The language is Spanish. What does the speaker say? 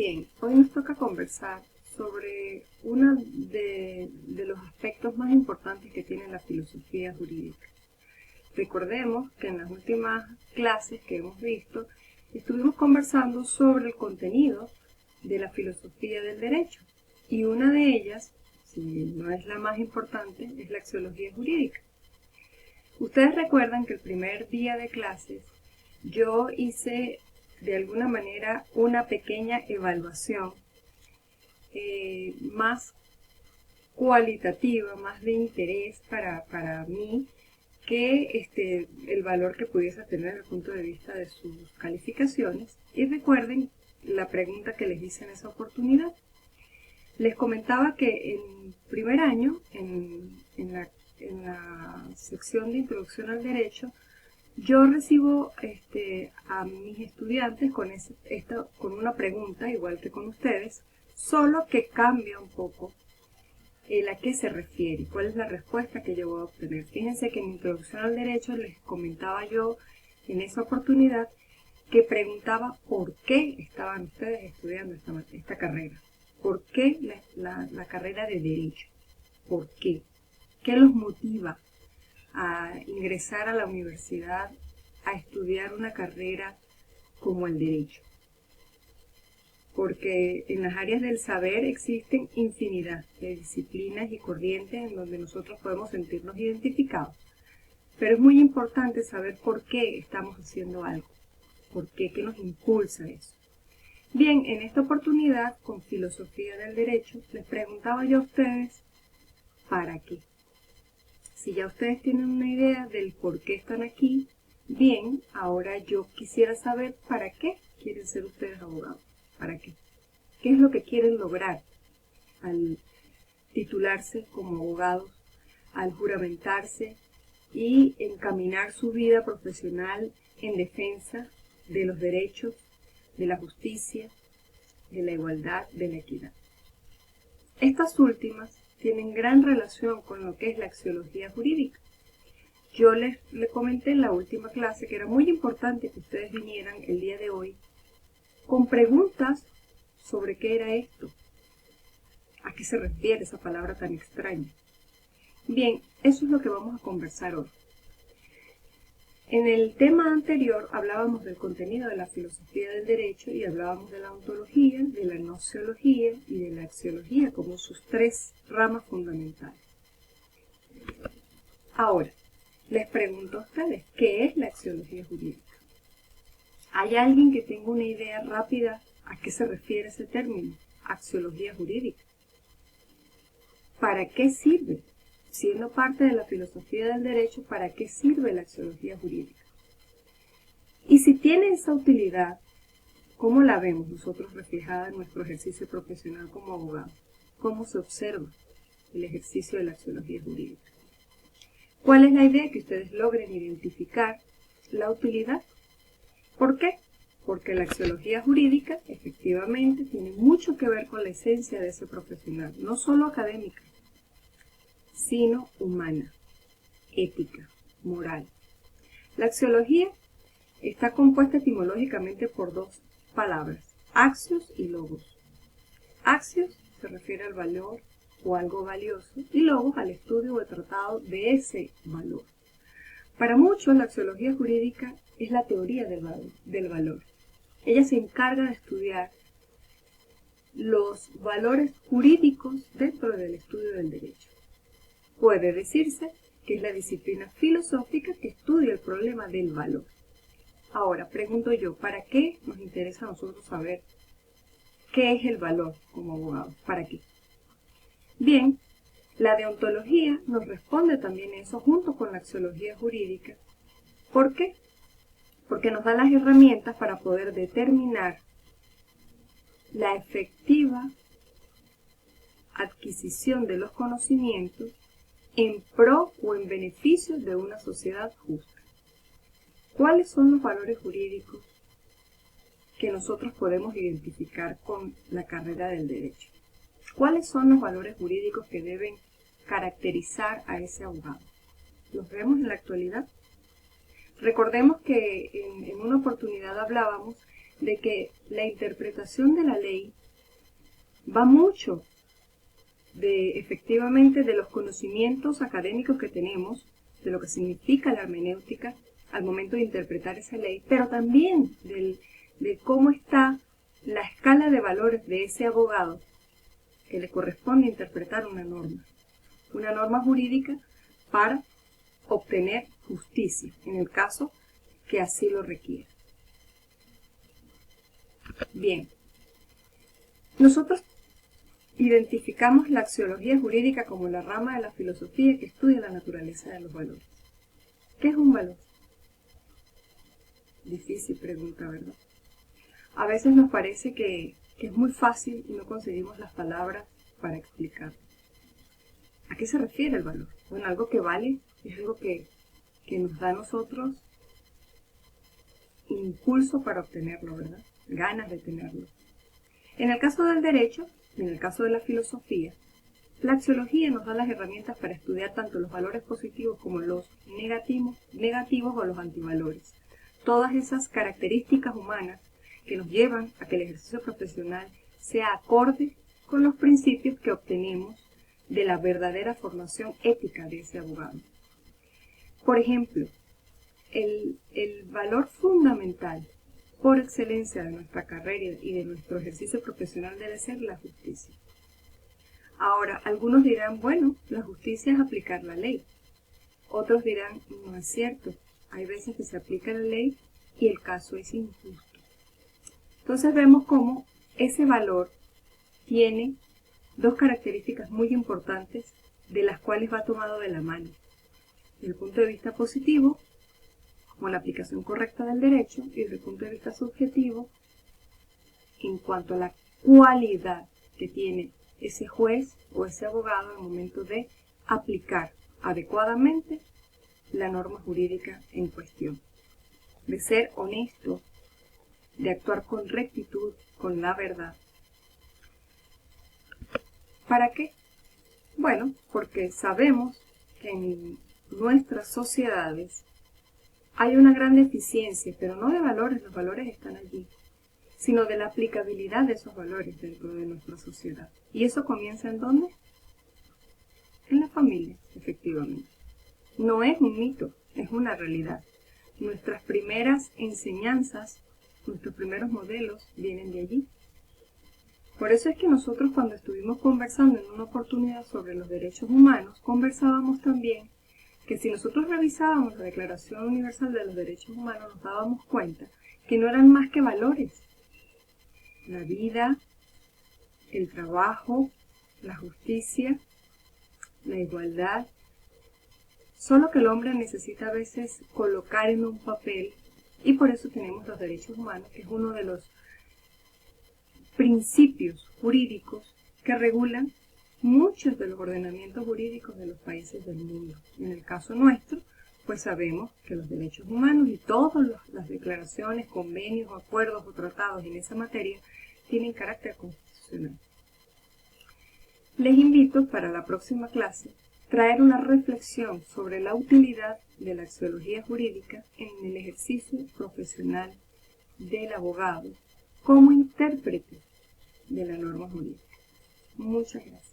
Bien, hoy nos toca conversar sobre uno de los aspectos más importantes que tiene la filosofía jurídica. Recordemos que en las últimas clases que hemos visto, estuvimos conversando sobre el contenido de la filosofía del derecho, y una de ellas, si no es la más importante, es la axiología jurídica. Ustedes recuerdan que el primer día de clases yo hice de alguna manera una pequeña evaluación más cualitativa, más de interés para mí, que el valor que pudiese tener desde el punto de vista de sus calificaciones. Y recuerden la pregunta que les hice en esa oportunidad. Les comentaba que en primer año, en la sección de Introducción al Derecho, yo recibo a mis estudiantes con una pregunta, igual que con ustedes, solo que cambia un poco a qué se refiere, cuál es la respuesta que yo voy a obtener. Fíjense que en Introducción al Derecho les comentaba yo en esa oportunidad que preguntaba por qué estaban ustedes estudiando esta carrera, por qué la carrera de Derecho, por qué los motiva a ingresar a la universidad a estudiar una carrera como el derecho. Porque en las áreas del saber existen infinidad de disciplinas y corrientes en donde nosotros podemos sentirnos identificados. Pero es muy importante saber por qué estamos haciendo algo, por qué nos impulsa eso. Bien, en esta oportunidad, con filosofía del derecho, les preguntaba yo a ustedes, ¿para qué? Si ya ustedes tienen una idea del por qué están aquí, bien, ahora yo quisiera saber para qué quieren ser ustedes abogados. ¿Para qué? ¿Qué es lo que quieren lograr al titularse como abogados, al juramentarse y encaminar su vida profesional en defensa de los derechos, de la justicia, de la igualdad, de la equidad? Estas últimas tienen gran relación con lo que es la axiología jurídica. Yo les comenté en la última clase que era muy importante que ustedes vinieran el día de hoy con preguntas sobre qué era esto, a qué se refiere esa palabra tan extraña. Bien, eso es lo que vamos a conversar hoy. En el tema anterior hablábamos del contenido de la filosofía del derecho y hablábamos de la ontología, de la gnoseología y de la axiología como sus tres ramas fundamentales. Ahora, les pregunto a ustedes, ¿qué es la axiología jurídica? ¿Hay alguien que tenga una idea rápida a qué se refiere ese término, axiología jurídica? ¿Para qué sirve? Siendo parte de la filosofía del derecho, ¿para qué sirve la axiología jurídica? Y si tiene esa utilidad, ¿cómo la vemos nosotros reflejada en nuestro ejercicio profesional como abogados? ¿Cómo se observa el ejercicio de la axiología jurídica? ¿Cuál es la idea? Que ustedes logren identificar la utilidad. ¿Por qué? Porque la axiología jurídica efectivamente tiene mucho que ver con la esencia de ese profesional, no solo académica, sino humana, ética, moral. La axiología está compuesta etimológicamente por dos palabras, axios y logos. Axios se refiere al valor o algo valioso y logos al estudio o el tratado de ese valor. Para muchos la axiología jurídica es la teoría del valor. Ella se encarga de estudiar los valores jurídicos dentro del estudio del derecho. Puede decirse que es la disciplina filosófica que estudia el problema del valor. Ahora, pregunto yo, ¿para qué nos interesa a nosotros saber qué es el valor como abogados? ¿Para qué? Bien, la deontología nos responde también eso junto con la axiología jurídica. ¿Por qué? Porque nos da las herramientas para poder determinar la efectiva adquisición de los conocimientos en pro o en beneficio de una sociedad justa. ¿Cuáles son los valores jurídicos que nosotros podemos identificar con la carrera del derecho? ¿Cuáles son los valores jurídicos que deben caracterizar a ese abogado? ¿Los vemos en la actualidad? Recordemos que en una oportunidad hablábamos de que la interpretación de la ley va mucho efectivamente de los conocimientos académicos que tenemos, de lo que significa la hermenéutica al momento de interpretar esa ley, pero también de cómo está la escala de valores de ese abogado que le corresponde interpretar una norma jurídica para obtener justicia, en el caso que así lo requiera. Bien, nosotros identificamos la axiología jurídica como la rama de la filosofía que estudia la naturaleza de los valores. ¿Qué es un valor? Difícil pregunta, ¿verdad? A veces nos parece que es muy fácil y no conseguimos las palabras para explicarlo. ¿A qué se refiere el valor? Bueno, algo que vale es algo que nos da a nosotros impulso para obtenerlo, ¿verdad? Ganas de tenerlo. En el caso del derecho, y en el caso de la filosofía, la axiología nos da las herramientas para estudiar tanto los valores positivos como los negativos o los antivalores. Todas esas características humanas que nos llevan a que el ejercicio profesional sea acorde con los principios que obtenemos de la verdadera formación ética de ese abogado. Por ejemplo, el valor fundamental por excelencia de nuestra carrera y de nuestro ejercicio profesional debe ser la justicia. Ahora, algunos dirán, bueno, la justicia es aplicar la ley. Otros dirán, no es cierto, hay veces que se aplica la ley y el caso es injusto. Entonces vemos cómo ese valor tiene dos características muy importantes de las cuales va tomado de la mano. Desde el punto de vista positivo, como la aplicación correcta del derecho, y desde el punto de vista subjetivo, en cuanto a la cualidad que tiene ese juez o ese abogado al momento de aplicar adecuadamente la norma jurídica en cuestión, de ser honesto, de actuar con rectitud, con la verdad. ¿Para qué? Bueno, porque sabemos que en nuestras sociedades hay una gran deficiencia, pero no de valores, los valores están allí, sino de la aplicabilidad de esos valores dentro de nuestra sociedad. ¿Y eso comienza en dónde? En la familia, efectivamente. No es un mito, es una realidad. Nuestras primeras enseñanzas, nuestros primeros modelos vienen de allí. Por eso es que nosotros cuando estuvimos conversando en una oportunidad sobre los derechos humanos, conversábamos también que si nosotros revisábamos la Declaración Universal de los Derechos Humanos, nos dábamos cuenta que no eran más que valores. La vida, el trabajo, la justicia, la igualdad. Solo que el hombre necesita a veces colocar en un papel, y por eso tenemos los derechos humanos, que es uno de los principios jurídicos que regulan muchos de los ordenamientos jurídicos de los países del mundo. En el caso nuestro, pues sabemos que los derechos humanos y todas las declaraciones, convenios, acuerdos o tratados en esa materia tienen carácter constitucional. Les invito para la próxima clase traer una reflexión sobre la utilidad de la axiología jurídica en el ejercicio profesional del abogado como intérprete de la norma jurídica. Muchas gracias.